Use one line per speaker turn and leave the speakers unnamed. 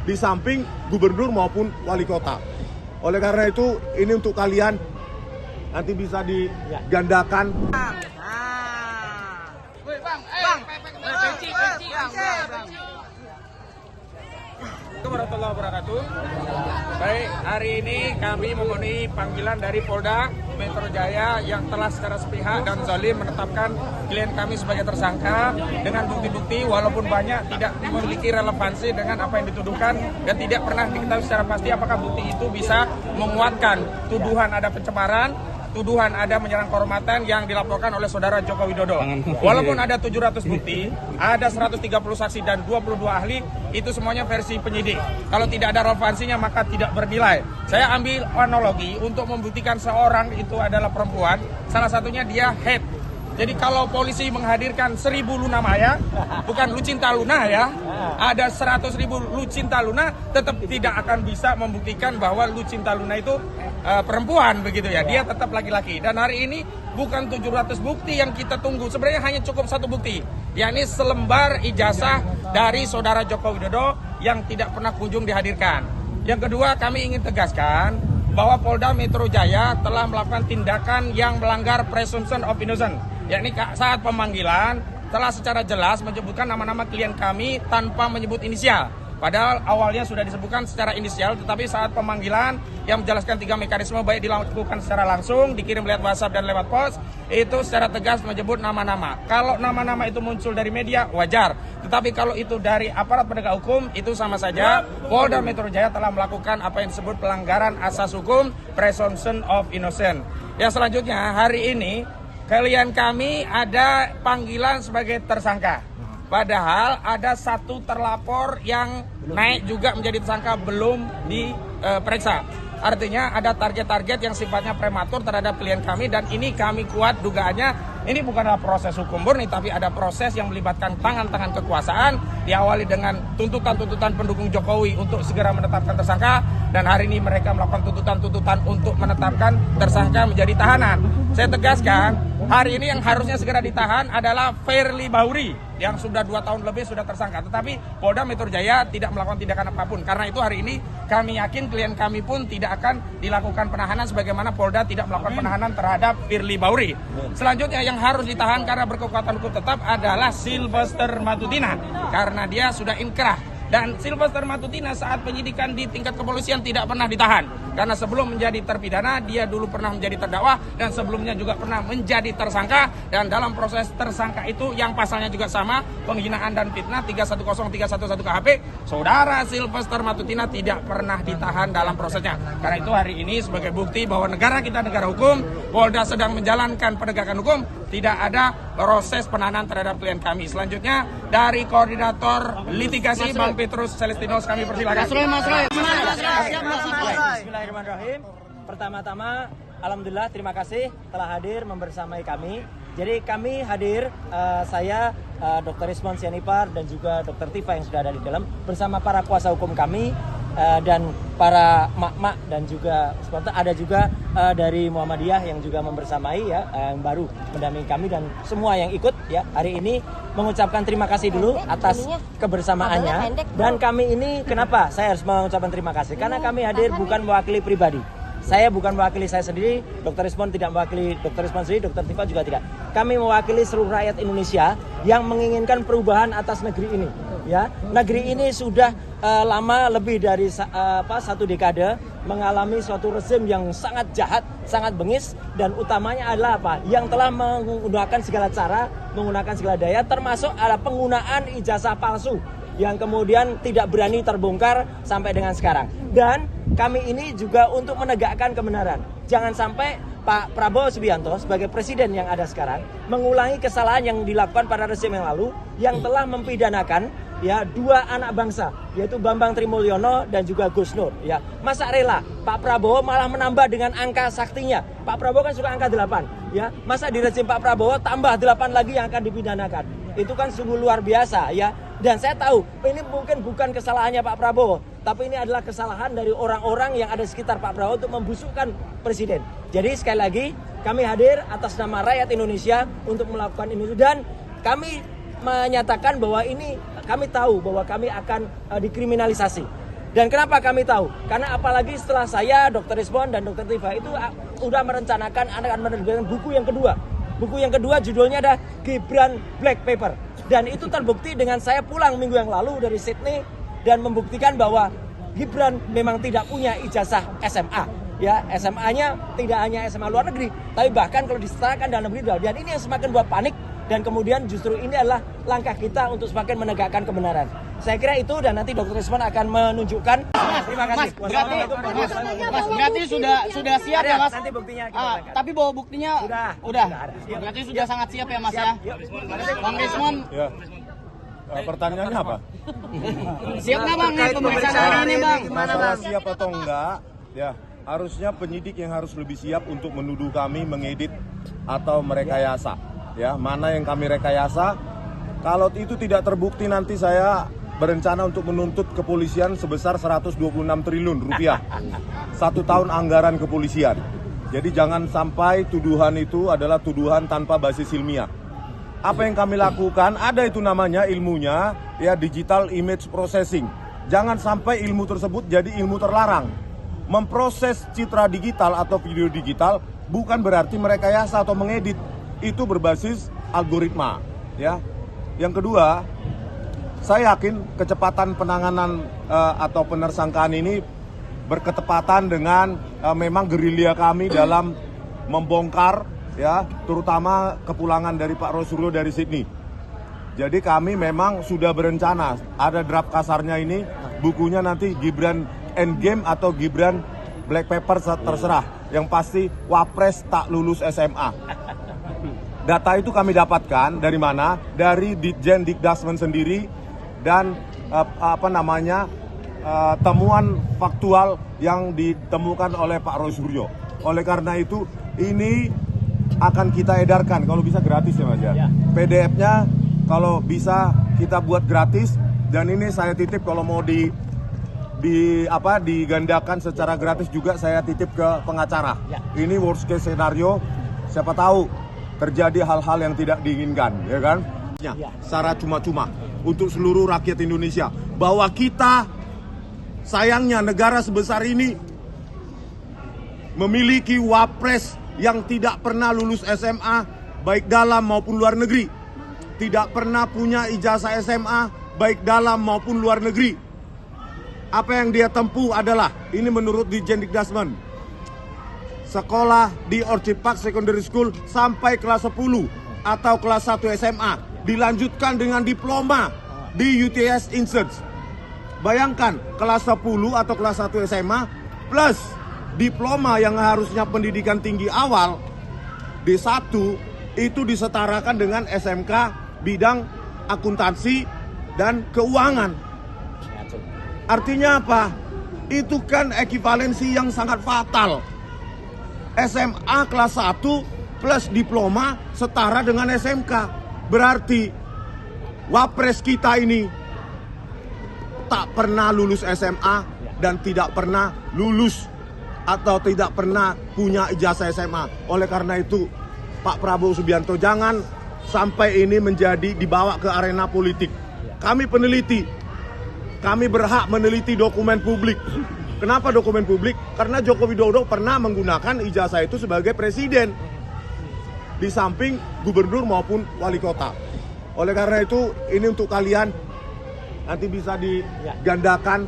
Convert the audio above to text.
di samping gubernur maupun wali kota. Oleh karena itu, ini untuk kalian nanti bisa digandakan.
Warahmatullahi wabarakatuh. Baik, hari ini kami memenuhi panggilan dari Polda Metro Jaya yang telah secara sepihak dan zalim menetapkan klien kami sebagai tersangka dengan bukti-bukti walaupun banyak tidak memiliki relevansi dengan apa yang dituduhkan dan tidak pernah diketahui secara pasti apakah bukti itu bisa menguatkan tuduhan ada pencemaran, tuduhan ada menyerang kehormatan yang dilaporkan oleh saudara Joko Widodo. Walaupun ada 700 bukti, ada 130 saksi dan 22 ahli, itu semuanya versi penyidik. Kalau tidak ada relevansinya maka tidak bernilai. Saya ambil analogi untuk membuktikan seorang itu adalah perempuan, salah satunya dia head. Jadi kalau polisi menghadirkan 1000 Luna Maya, bukan Lucinta Luna ya, ada 100.000 Lucinta Luna, tetap tidak akan bisa membuktikan bahwa Lucinta Luna itu perempuan begitu ya, dia tetap laki-laki. Dan hari ini bukan 700 bukti yang kita tunggu, sebenarnya hanya cukup satu bukti, yakni selembar ijazah dari saudara Joko Widodo yang tidak pernah kunjung dihadirkan. Yang kedua, kami ingin tegaskan bahwa Polda Metro Jaya telah melakukan tindakan yang melanggar presumption of innocence, yakni saat pemanggilan telah secara jelas menyebutkan nama-nama klien kami tanpa menyebut inisial. Padahal awalnya sudah disebutkan secara inisial, tetapi saat pemanggilan yang menjelaskan 3 mekanisme baik dilakukan secara langsung, dikirim lewat WhatsApp dan lewat pos, itu secara tegas menyebut nama-nama. Kalau nama-nama itu muncul dari media, wajar. Tetapi kalau itu dari aparat penegak hukum, itu sama saja. Polda Metro Jaya telah melakukan apa yang disebut pelanggaran asas hukum, presumption of innocence. Yang selanjutnya, hari ini klien kami ada panggilan sebagai tersangka. Padahal ada satu terlapor yang naik juga menjadi tersangka belum diperiksa. Artinya ada target-target yang sifatnya prematur terhadap klien kami dan ini kami kuat dugaannya ini bukanlah proses hukum murni tapi ada proses yang melibatkan tangan-tangan kekuasaan diawali dengan tuntutan-tuntutan pendukung Jokowi untuk segera menetapkan tersangka dan hari ini mereka melakukan tuntutan-tuntutan untuk menetapkan tersangka menjadi tahanan. Saya tegaskan hari ini yang harusnya segera ditahan adalah Firly Bahuri yang sudah 2 tahun lebih sudah tersangka. Tetapi Polda Metro Jaya tidak melakukan tindakan apapun. Karena itu hari ini kami yakin klien kami pun tidak akan dilakukan penahanan sebagaimana Polda tidak melakukan penahanan terhadap Firly Bahuri. Selanjutnya yang harus ditahan karena berkekuatan hukum tetap adalah Sylvester Matutina. Karena dia sudah inkrah. Dan Sylvester Matutina saat penyidikan di tingkat kepolisian tidak pernah ditahan. Karena sebelum menjadi terpidana, dia dulu pernah menjadi terdakwa dan sebelumnya juga pernah menjadi tersangka. Dan dalam proses tersangka itu yang pasalnya juga sama, penghinaan dan fitnah 310311 KHP, saudara Sylvester Matutina tidak pernah ditahan dalam prosesnya. Karena itu hari ini sebagai bukti bahwa negara kita negara hukum, Polda sedang menjalankan penegakan hukum, tidak ada proses penahanan terhadap klien kami. Selanjutnya dari koordinator litigasi Bang Petrus Celestinos kami persilakan.
Bismillahirrahmanirrahim. Pertama-tama, alhamdulillah terima kasih telah hadir membersamai kami. Jadi kami hadir, saya Dr. Ismon Sianipar dan juga Dr. Tifa yang sudah ada di dalam bersama para kuasa hukum kami dan para mak-mak dan juga supporter, ada juga dari Muhammadiyah yang juga membersamai ya, yang baru mendampingi kami dan semua yang ikut ya hari ini mengucapkan terima kasih dulu atas kebersamaannya. Dan kami ini kenapa saya harus mengucapkan terima kasih? Karena kami hadir bukan mewakili pribadi. Saya bukan mewakili saya sendiri, Dr. Ismon tidak mewakili Dr. Ismon sendiri, Dr. Tifa juga tidak. Kami mewakili seluruh rakyat Indonesia yang menginginkan perubahan atas negeri ini. Ya, negeri ini sudah lama lebih dari 1 dekade mengalami suatu rezim yang sangat jahat, sangat bengis dan utamanya adalah apa? Yang telah menggunakan segala cara, menggunakan segala daya, termasuk ada penggunaan ijazah palsu yang kemudian tidak berani terbongkar sampai dengan sekarang. Dan kami ini juga untuk menegakkan kebenaran. Jangan sampai Pak Prabowo Subianto sebagai presiden yang ada sekarang mengulangi kesalahan yang dilakukan pada rezim yang lalu yang telah mempidanakan ya 2 anak bangsa yaitu Bambang Trimulyono dan juga Gus Nur ya. Masa rela Pak Prabowo malah menambah dengan angka saktinya. Pak Prabowo kan suka angka 8 ya. Masa di rezim Pak Prabowo tambah 8 lagi yang akan dipidanakan. Itu kan sungguh luar biasa ya. Dan saya tahu ini mungkin bukan kesalahannya Pak Prabowo, tapi ini adalah kesalahan dari orang-orang yang ada di sekitar Pak Prabowo untuk membusukkan presiden. Jadi sekali lagi kami hadir atas nama rakyat Indonesia untuk melakukan ini dan kami menyatakan bahwa ini kami tahu bahwa kami akan dikriminalisasi. Dan kenapa kami tahu? Karena apalagi setelah saya, Dr. Rizwan dan Dr. Tifa itu udah merencanakan akan menerbitkan buku yang kedua. Buku yang kedua judulnya ada Gibran Black Paper. Dan itu terbukti dengan saya pulang minggu yang lalu dari Sydney dan membuktikan bahwa Gibran memang tidak punya ijazah SMA. Ya, SMA-nya tidak hanya SMA luar negeri, tapi bahkan kalau disetarakan dalam negeri. Dan ini yang semakin buat panik. Dan kemudian justru ini adalah langkah kita untuk semakin menegakkan kebenaran. Saya kira itu, dan nanti Dr. Rizwan akan menunjukkan. Terima kasih.
Berarti sudah siap ya Mas?
Nanti buktinya kita berikan.
Tapi bawa buktinya udah. Berarti sudah sangat siap ya Mas ya? Bang Rizwan.
Ya. Pertanyaannya apa?
Siap nggak Bang nih pemeriksaan hari ini Bang?
Masalah siap atau enggak? Ya, harusnya penyidik yang harus lebih siap untuk menuduh kami mengedit atau merekayasa. Ya, mana yang kami rekayasa? Kalau itu tidak terbukti, nanti saya berencana untuk menuntut kepolisian sebesar 126 triliun rupiah. 1 tahun anggaran kepolisian. Jadi jangan sampai tuduhan itu adalah tuduhan tanpa basis ilmiah. Apa yang kami lakukan, ada itu namanya ilmunya, ya, digital image processing. Jangan sampai ilmu tersebut jadi ilmu terlarang. Memproses citra digital atau video digital bukan berarti merekayasa atau mengedit. Itu berbasis algoritma, ya. Yang kedua, saya yakin kecepatan penanganan atau penersangkaan ini berketepatan dengan memang gerilya kami dalam membongkar, ya, terutama kepulangan dari Pak Rosuryo dari Sydney. Jadi kami memang sudah berencana, ada draft kasarnya ini, bukunya nanti Gibran Endgame atau Gibran Black Paper terserah. Yang pasti Wapres tak lulus SMA. Data itu kami dapatkan dari mana? Dari Ditjen Dikdasmen sendiri dan temuan faktual yang ditemukan oleh Pak Rosuryo. Oleh karena itu ini akan kita edarkan, kalau bisa gratis ya Mas ya. PDF-nya kalau bisa kita buat gratis, dan ini saya titip kalau mau digandakan secara gratis juga saya titip ke pengacara. Ini worst case scenario, siapa tahu terjadi hal-hal yang tidak diinginkan, ya kan? Secara cuma-cuma untuk seluruh rakyat Indonesia, bahwa kita, sayangnya negara sebesar ini memiliki wapres yang tidak pernah lulus SMA baik dalam maupun luar negeri, tidak pernah punya ijazah SMA baik dalam maupun luar negeri. Apa yang dia tempuh adalah, ini menurut Ditjen Dikdasmen, sekolah di Orchid Park Secondary School sampai kelas 10 atau kelas 1 SMA, dilanjutkan dengan diploma di UTS Insearch. Bayangkan, kelas 10 atau kelas 1 SMA plus diploma yang harusnya pendidikan tinggi awal D1 itu disetarakan dengan SMK bidang akuntansi dan keuangan. Artinya apa? Itu kan ekivalensi yang sangat fatal. SMA kelas 1 plus diploma setara dengan SMK. Berarti wapres kita ini tak pernah lulus SMA dan tidak pernah lulus atau tidak pernah punya ijazah SMA. Oleh karena itu, Pak Prabowo Subianto, jangan sampai ini menjadi dibawa ke arena politik. Kami peneliti, kami berhak meneliti dokumen publik. Kenapa dokumen publik? Karena Joko Widodo pernah menggunakan ijazah itu sebagai presiden, di samping gubernur maupun wali kota. Oleh karena itu, ini untuk kalian, nanti bisa digandakan.